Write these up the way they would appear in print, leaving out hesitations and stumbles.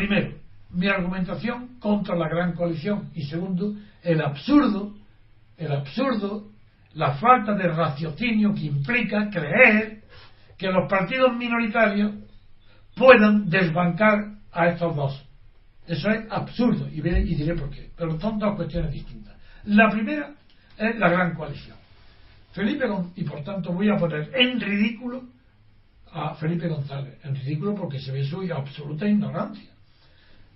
primero, mi argumentación contra la gran coalición, y segundo, el absurdo, la falta de raciocinio que implica creer que los partidos minoritarios puedan desbancar a estos dos. Eso es absurdo, y diré por qué. Pero son dos cuestiones distintas. La primera es la gran coalición. Y por tanto voy a poner en ridículo a Felipe González. En ridículo porque se ve su absoluta ignorancia.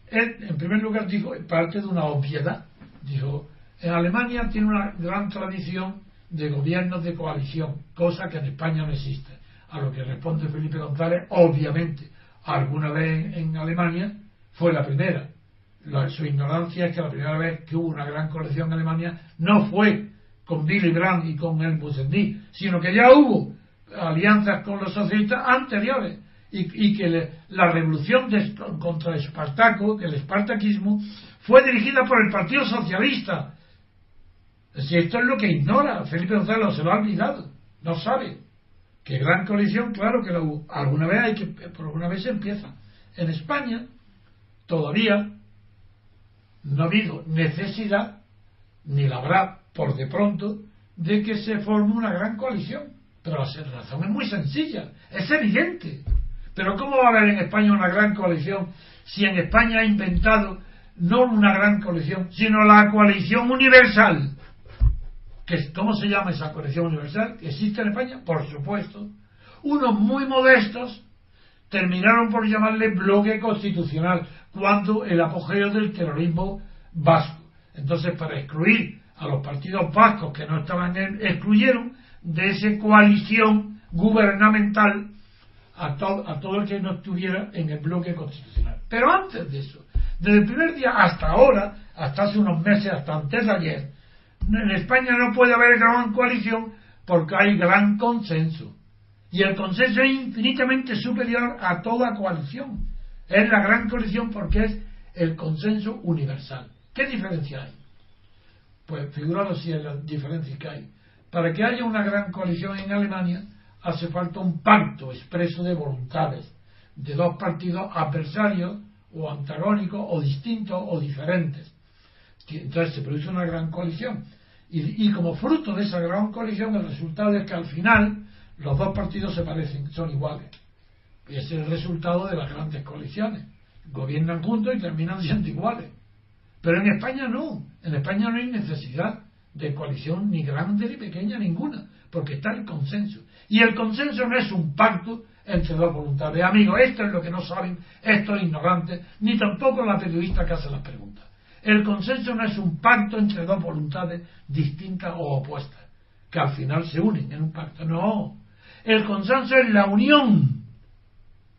Él, en primer lugar, dijo, parte de una obviedad. Dijo, en Alemania tiene una gran tradición de gobiernos de coalición, cosa que en España no existe. A lo que responde Felipe González, obviamente, alguna vez en Alemania fue la primera. Su ignorancia es que la primera vez que hubo una gran coalición en Alemania no fue con Willy Brandt y con el Busendy, sino que ya hubo alianzas con los socialistas anteriores y que la revolución contra Espartaco, el espartaquismo, fue dirigida por el Partido Socialista. Si esto es lo que ignora Felipe González, se lo ha olvidado, no sabe que gran coalición, claro que la hubo. Alguna vez se empieza. En España todavía no ha habido necesidad, ni la habrá por de pronto, de que se forme una gran coalición. Pero la razón es muy sencilla, es evidente. Pero ¿cómo va a haber en España una gran coalición si en España ha inventado no una gran coalición, sino la coalición universal? ¿Cómo se llama esa coalición universal? ¿Existe en España? Por supuesto. Unos muy modestos terminaron por llamarle bloque constitucional cuando el apogeo del terrorismo vasco. Entonces, para excluir a los partidos vascos que no estaban excluyeron de esa coalición gubernamental a todo el que no estuviera en el bloque constitucional. Pero antes de eso, desde el primer día hasta ahora, hasta hace unos meses, hasta antes de ayer, en España no puede haber gran coalición porque hay gran consenso. Y el consenso es infinitamente superior a toda coalición. Es la gran coalición porque es el consenso universal. ¿Qué diferencia hay? Pues figuraros si es la diferencia que hay. Para que haya una gran coalición en Alemania hace falta un pacto expreso de voluntades de dos partidos adversarios o antagónicos o distintos o diferentes. Entonces se produce una gran coalición y como fruto de esa gran coalición el resultado es que al final los dos partidos se parecen, son iguales, y ese es el resultado de las grandes coaliciones, gobiernan juntos y terminan siendo iguales. Pero en España no hay necesidad de coalición ni grande ni pequeña ninguna, porque está el consenso, y el consenso no es un pacto entre dos voluntades. Amigos, esto es lo que no saben estos ignorantes, ni tampoco la periodista que hace las preguntas. El consenso no es un pacto entre dos voluntades distintas o opuestas, que al final se unen en un pacto. No. El consenso es la unión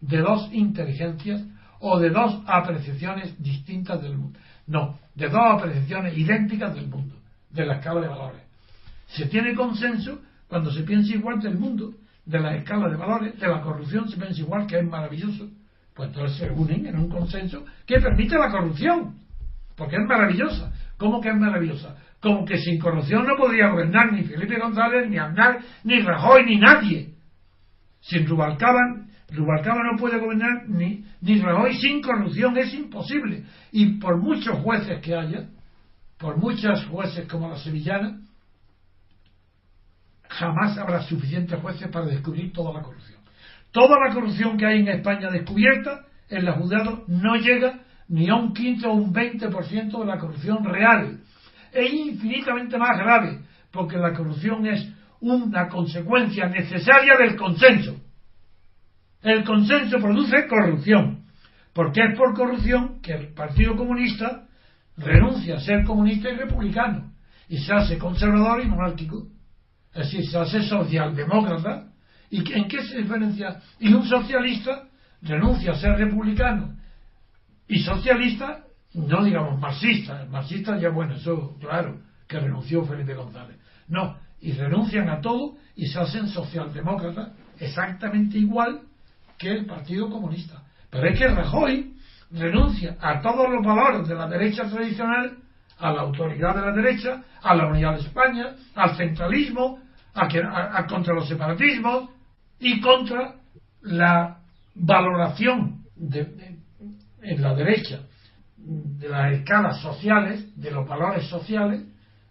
de dos inteligencias o de dos apreciaciones distintas del mundo. No, de dos apreciaciones idénticas del mundo, de la escala de valores. Se tiene consenso cuando se piensa igual del mundo, de la escala de valores, de la corrupción se piensa igual, que es maravilloso. Pues entonces se unen en un consenso que permite la corrupción, porque es maravillosa. ¿Cómo que es maravillosa? Como que sin corrupción no podría gobernar ni Felipe González, ni Aznar, ni Rajoy, ni nadie. Sin Rubalcaba no puede gobernar ni Rajoy sin corrupción, es imposible. Y por muchos jueces que haya, por muchos jueces como la sevillana, jamás habrá suficientes jueces para descubrir toda la corrupción. Toda la corrupción que hay en España descubierta en los juzgados no llega ni a un 15 o un 20% de la corrupción real. Es infinitamente más grave, porque la corrupción es una consecuencia necesaria del consenso. El consenso produce corrupción, porque es por corrupción que el Partido Comunista renuncia a ser comunista y republicano, y se hace conservador y monárquico. Es decir, se hace socialdemócrata. ¿Y en qué se diferencia? Y un socialista renuncia a ser republicano y socialista, no digamos marxista. El marxista ya, bueno, eso claro que renunció Felipe González. No, y renuncian a todo y se hacen socialdemócratas exactamente igual que el Partido Comunista. Pero es que Rajoy renuncia a todos los valores de la derecha tradicional, a la autoridad de la derecha, a la unidad de España, al centralismo, contra los separatismos y contra la valoración en la derecha de las escalas sociales, de los valores sociales,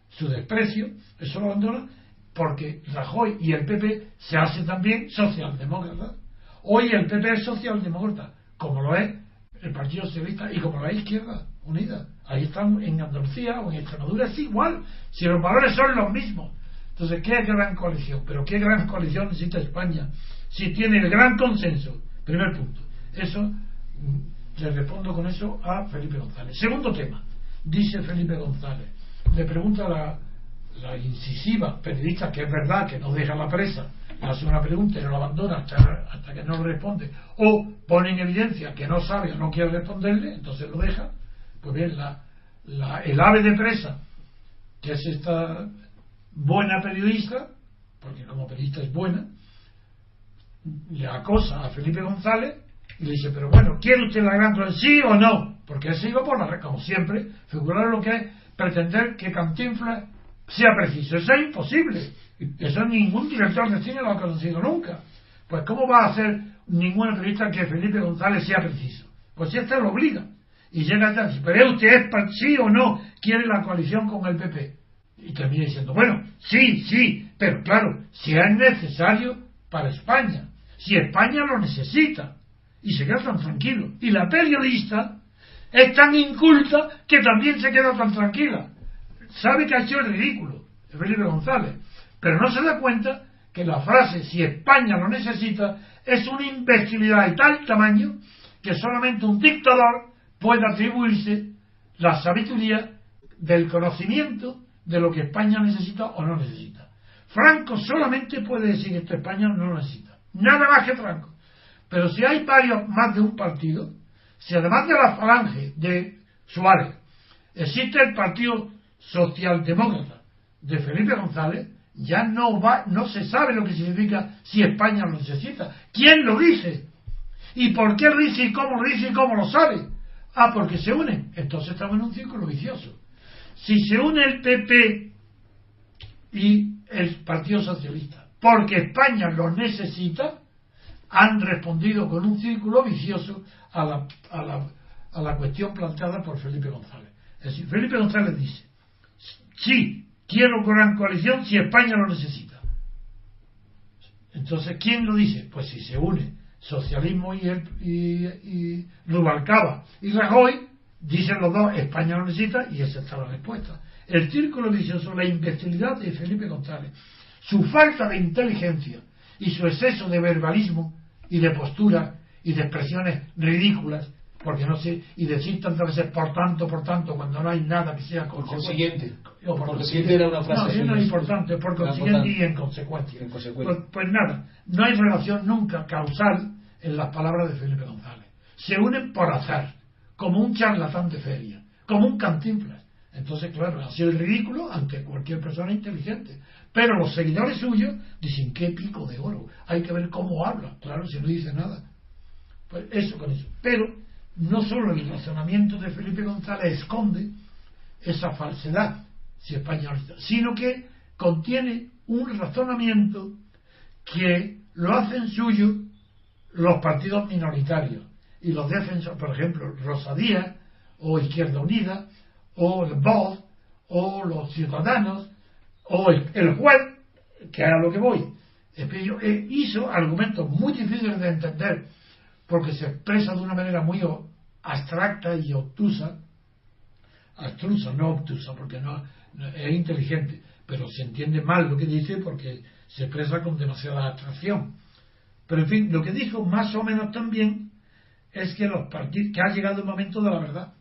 su desprecio, eso lo abandona, porque Rajoy y el PP se hacen también socialdemócratas. Hoy el PP es socialdemócrata, como lo es el Partido Socialista y como lo es Izquierda Unida. Ahí están en Andalucía o en Extremadura, es igual, si los valores son los mismos. Entonces, ¿qué gran coalición? Pero ¿qué gran coalición necesita España si tiene el gran consenso? Primer punto. Eso, le respondo con eso a Felipe González. Segundo tema, dice Felipe González, le pregunta a la incisiva periodista, que es verdad que no deja la presa, le hace una pregunta y no la abandona hasta que no le responde, o pone en evidencia que no sabe o no quiere responderle, entonces lo deja. Pues bien, el ave de presa, que es esta buena periodista, porque como periodista es buena, le acosa a Felipe González y le dice, pero bueno, ¿quiere usted la gran coalición, sí o no? Porque él se iba por la red, como siempre, figurar lo que es pretender que Cantinflas sea preciso. Eso es imposible. Eso ningún director de cine lo ha conseguido nunca. Pues ¿cómo va a hacer ninguna periodista que Felipe González sea preciso? Pues si esta lo obliga. Y llega a decir, pero usted sí o no quiere la coalición con el PP. Y termina diciendo, bueno, sí, pero claro, si es necesario para España, si España lo necesita, y se queda tan tranquilo. Y la periodista es tan inculta que también se queda tan tranquila. Sabe que ha hecho el ridículo, Felipe González, pero no se da cuenta que la frase si España lo necesita es una imbecilidad de tal tamaño que solamente un dictador puede atribuirse la sabiduría del conocimiento de lo que España necesita o no necesita. Franco solamente puede decir esto España no lo necesita, nada más que Franco. Pero si hay más de un partido, si además de la falange de Suárez existe el Partido Socialdemócrata de Felipe González, ya no se sabe lo que significa si España lo necesita. ¿Quién lo dice? ¿Y por qué lo dice? ¿Y cómo lo dice? ¿Y cómo lo sabe? Ah, porque se unen. Entonces estamos en un círculo vicioso. Si se une el PP y el Partido Socialista porque España lo necesita, han respondido con un círculo vicioso a la cuestión planteada por Felipe González. Es decir, Felipe González dice, sí, quiero gran coalición si España lo necesita. Entonces, ¿quién lo dice? Pues si se une socialismo y Rubalcaba y Rajoy, dicen los dos, España lo necesita, y esa está la respuesta. El círculo vicioso, la imbecilidad de Felipe González, su falta de inteligencia y su exceso de verbalismo y de postura y de expresiones ridículas, porque no sé, y decir tantas veces por tanto, cuando no hay nada que sea por consiguiente. Por consiguiente era una frase. No es importante, por consiguiente y en consecuencia. Pues nada, no hay relación nunca causal en las palabras de Felipe González. Se unen por azar, como un charlatán de feria, como un Cantinflas. Entonces, claro, ha sido el ridículo ante cualquier persona inteligente. Pero los seguidores suyos dicen, qué pico de oro, hay que ver cómo habla. Claro, si no dice nada. Pues eso con eso. Pero no solo el razonamiento de Felipe González esconde esa falsedad, si España lo, sino que contiene un razonamiento que lo hacen suyo los partidos minoritarios y los defensores, por ejemplo, Rosa Díaz o Izquierda Unida o el Vox o los Ciudadanos o el juez, que es a lo que voy, hizo argumentos muy difíciles de entender porque se expresa de una manera muy abstracta y obtusa, no obtusa, porque no es inteligente, pero se entiende mal lo que dice porque se expresa con demasiada abstracción. Pero en fin, lo que dijo más o menos también es que que ha llegado el momento de la verdad.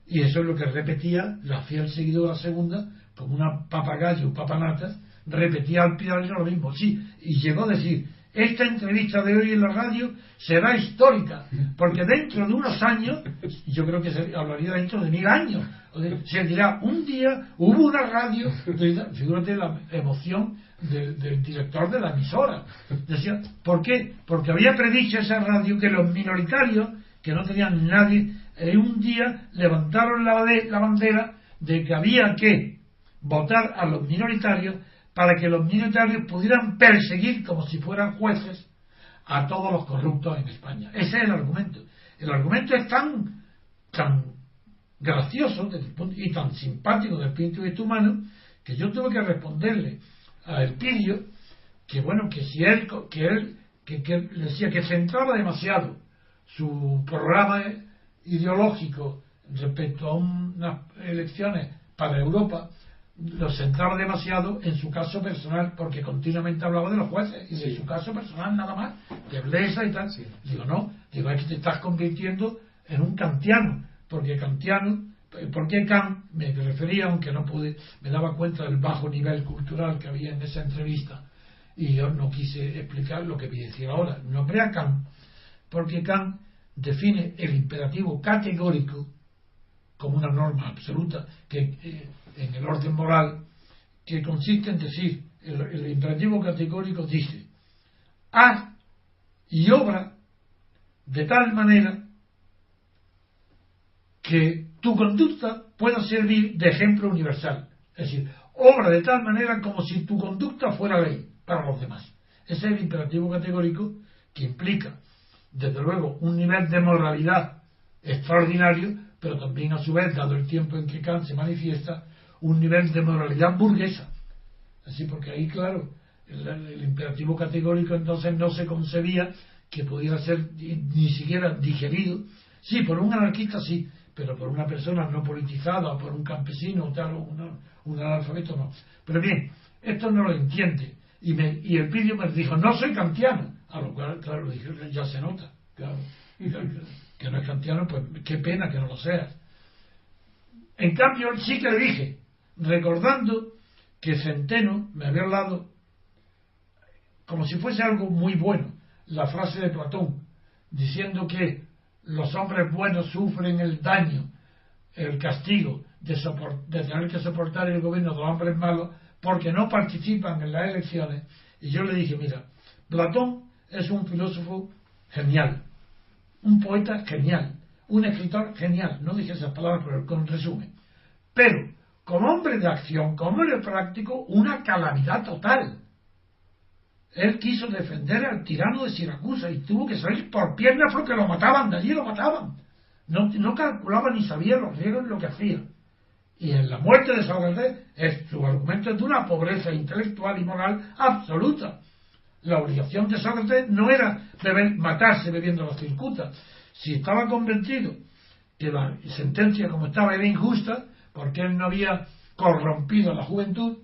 Y eso es lo que repetía la fiel seguidora segunda, como una papagayo, un papanatas, repetía al pie de lo mismo. Sí, y llegó a decir, esta entrevista de hoy en la radio será histórica, porque dentro de unos años, yo creo que se hablaría dentro de 1000 años, se dirá, un día hubo una radio, figúrate la emoción del director de la emisora. Decía, ¿por qué? Porque había predicho esa radio que los minoritarios, que no tenían nadie, un día levantaron la bandera de que había que votar a los minoritarios para que los minoritarios pudieran perseguir como si fueran jueces a todos los corruptos en España. Ese es el argumento. el argumento es tan gracioso y tan simpático desde el punto de vista humano, que yo tuve que responderle a Elpidio que bueno, que si él le decía que centraba demasiado su programa ideológico respecto a unas elecciones para Europa, lo centraba demasiado en su caso personal, porque continuamente hablaba de los jueces y de su caso personal nada más, de Blesa y tal. Sí. Digo, no, digo, es que te estás convirtiendo en un kantiano, porque Kant, me refería, aunque no pude, me daba cuenta del bajo nivel cultural que había en esa entrevista, y yo no quise explicar lo que voy a decir ahora. Nombré a Kant porque Kant define el imperativo categórico como una norma absoluta que en el orden moral, que consiste en decir, el imperativo categórico dice: haz y obra de tal manera que tu conducta pueda servir de ejemplo universal. Es decir, obra de tal manera como si tu conducta fuera ley para los demás. Ese es el imperativo categórico, que implica, desde luego, un nivel de moralidad extraordinario, pero también, a su vez, dado el tiempo en que Kant se manifiesta, un nivel de moralidad burguesa. Así, porque ahí, claro, el imperativo categórico entonces no se concebía que pudiera ser ni siquiera digerido. Sí, por un anarquista sí, pero por una persona no politizada, o por un campesino, o tal, un analfabeto no. Pero bien, esto no lo entiende. Y Elpidio me dijo, no soy kantiano. A lo cual, claro, dije, ya se nota, claro, que no es kantiano, pues qué pena que no lo seas. En cambio, sí que le dije, recordando que Centeno me había hablado, como si fuese algo muy bueno, la frase de Platón, diciendo que los hombres buenos sufren el daño, el castigo de tener que soportar el gobierno de los hombres malos porque no participan en las elecciones. Y yo le dije, mira, Platón es un filósofo genial, un poeta genial, un escritor genial, no dije esas palabras pero con resumen, pero como hombre de acción, como hombre práctico, una calamidad total. Él quiso defender al tirano de Siracusa y tuvo que salir por piernas porque lo mataban, de allí lo mataban. No calculaba ni sabía los riesgos en lo que hacía. Y en la muerte de Sócrates, su argumento es de una pobreza intelectual y moral absoluta. La obligación de Sócrates no era matarse bebiendo la Cicuta. Si estaba convencido que la sentencia como estaba era injusta, porque él no había corrompido a la juventud,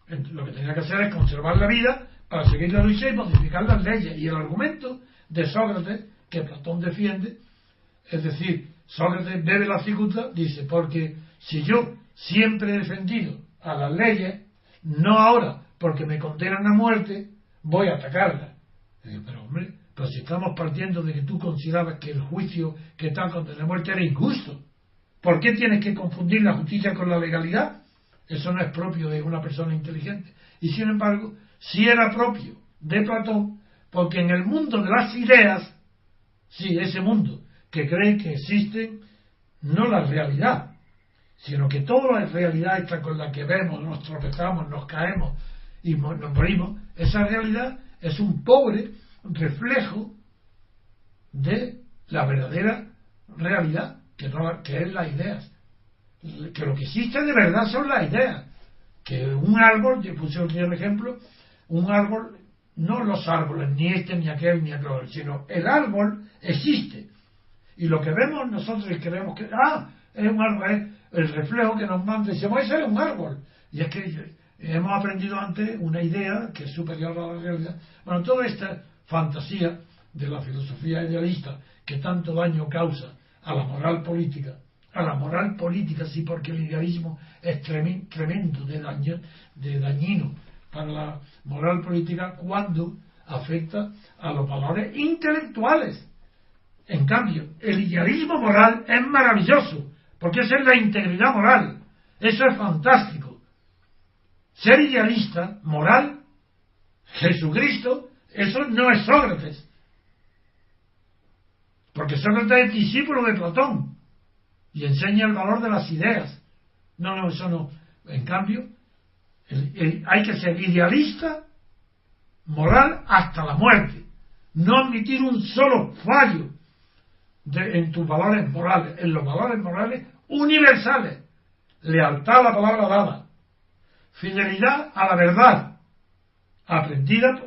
lo que tenía que hacer es conservar la vida para seguir la lucha y modificar las leyes. Y el argumento de Sócrates, que Platón defiende, es decir, Sócrates bebe la cicuta, dice, porque si yo siempre he defendido a las leyes, no ahora porque me condenan a muerte, voy a atacarlas. Pero hombre, pues si estamos partiendo de que tú considerabas que el juicio que está contra la muerte era injusto, ¿por qué tienes que confundir la justicia con la legalidad? Eso no es propio de una persona inteligente. Y sin embargo, sí era propio de Platón, porque en el mundo de las ideas, sí, ese mundo que cree que existen, no la realidad, sino que toda la realidad esta con la que vemos, nos tropezamos, nos caemos y nos morimos, esa realidad es un pobre reflejo de la verdadera realidad, que es las ideas. Que lo que existe de verdad son las ideas. Que un árbol, yo puse otro ejemplo, un árbol, no los árboles, ni este, ni aquel, ni aquel, sino el árbol existe. Y lo que vemos nosotros y creemos que, es un árbol, es el reflejo que nos manda, y decimos, ese es un árbol. Y es que hemos aprendido antes una idea que es superior a la realidad. Bueno, toda esta fantasía de la filosofía idealista que tanto daño causa a la moral política sí, porque el idealismo es tremendo de dañino para la moral política cuando afecta a los valores intelectuales. En cambio, el idealismo moral es maravilloso, porque esa es la integridad moral. Eso es fantástico. Ser idealista, moral, Jesucristo, eso no es Sócrates. Porque Sócrates es discípulo de Platón y enseña el valor de las ideas. No, eso no. En cambio, hay que ser idealista, moral, hasta la muerte. No admitir un solo fallo en tus valores morales, en los valores morales universales. Lealtad a la palabra dada, fidelidad a la verdad, aprendida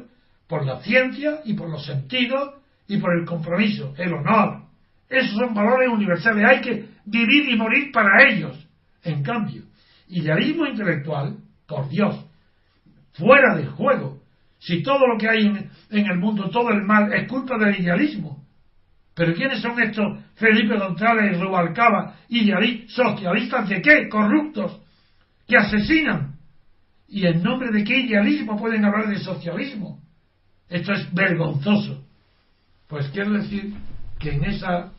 por la ciencia y por los sentidos y por el compromiso, el honor. Esos son valores universales, hay que vivir y morir para ellos. En cambio, idealismo intelectual, por Dios, fuera del juego. Si todo lo que hay en el mundo, todo el mal, es culpa del idealismo. ¿Pero quiénes son estos Felipe González y Rubalcaba, socialistas de qué? Corruptos, que asesinan. ¿Y en nombre de qué idealismo pueden hablar de socialismo? Esto es vergonzoso. Pues quiero decir que en esa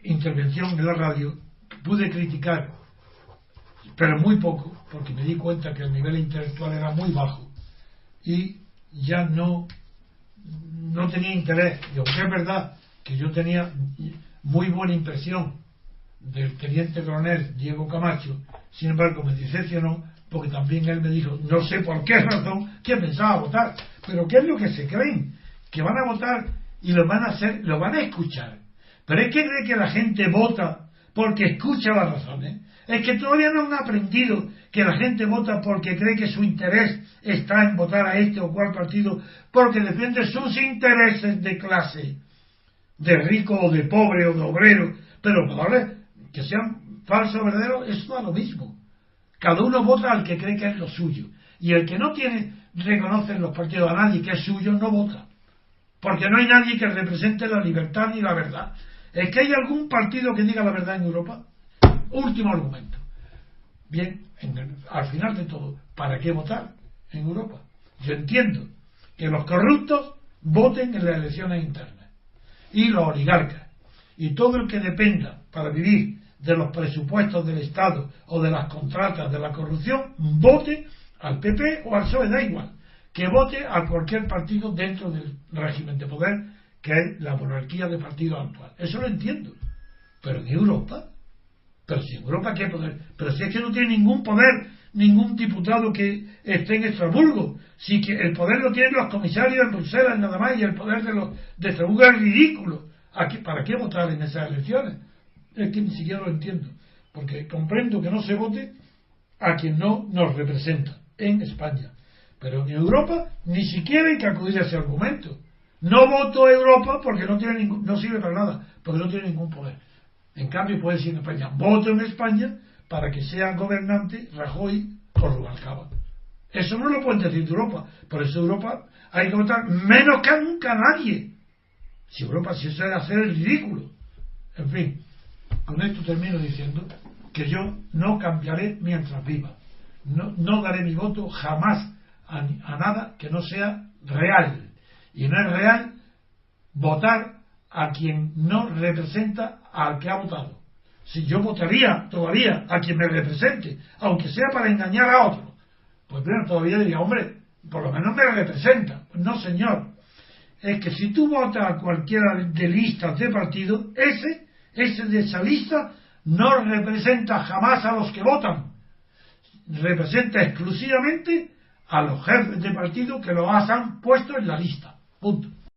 intervención en la radio pude criticar, pero muy poco, porque me di cuenta que el nivel intelectual era muy bajo y ya no tenía interés. Y aunque es verdad que yo tenía muy buena impresión del teniente coronel Diego Camacho, sin embargo me decepcionó, porque también él me dijo, no sé por qué razón, que pensaba votar. Pero ¿qué es lo que se creen? Que van a votar y lo van a escuchar. Pero es que cree que la gente vota porque escucha las razones. Es que todavía no han aprendido que la gente vota porque cree que su interés está en votar a este o cual partido, porque defiende sus intereses de clase, de rico o de pobre o de obrero. Pero ¿vale? Que sean falsos o verdaderos, eso da lo mismo. Cada uno vota al que cree que es lo suyo. Y el que no reconoce en los partidos a nadie que es suyo, no vota. Porque no hay nadie que represente la libertad ni la verdad. ¿Es que hay algún partido que diga la verdad en Europa? Último argumento. Bien, al final de todo, ¿para qué votar en Europa? Yo entiendo que los corruptos voten en las elecciones internas. Y los oligarcas. Y todo el que dependa para vivir de los presupuestos del Estado o de las contratas de la corrupción, vote al PP o al PSOE, da igual. Que vote a cualquier partido dentro del régimen de poder que es la monarquía de partido actual. Eso lo entiendo. Pero en Europa, pero si en Europa qué poder, pero si es que no tiene ningún poder, ningún diputado que esté en Estrasburgo, si que el poder lo tienen los comisarios en Bruselas nada más, y el poder de Estrasburgo es ridículo. ¿Para qué votar en esas elecciones? Es que ni siquiera lo entiendo, porque comprendo que no se vote a quien no nos representa en España. Pero en Europa ni siquiera hay que acudir a ese argumento. No voto a Europa porque no sirve para nada, porque no tiene ningún poder. En cambio puede decir en España, voto en España para que sea gobernante Rajoy o Rubalcaba. Eso no lo pueden decir de Europa. Por eso Europa hay que votar menos que nunca a nadie. Si Europa, si eso es hacer el ridículo. En fin, con esto termino diciendo que yo no cambiaré mientras viva. No daré mi voto jamás a nada que no sea real. Y no es real votar a quien no representa al que ha votado. Si yo votaría todavía a quien me represente, aunque sea para engañar a otro, pues bueno, todavía diría, hombre, por lo menos me representa. No, señor. Es que si tú votas a cualquiera de listas de partido, ese de esa lista no representa jamás a los que votan. Representa exclusivamente a los jefes de partido que los han puesto en la lista. Punto.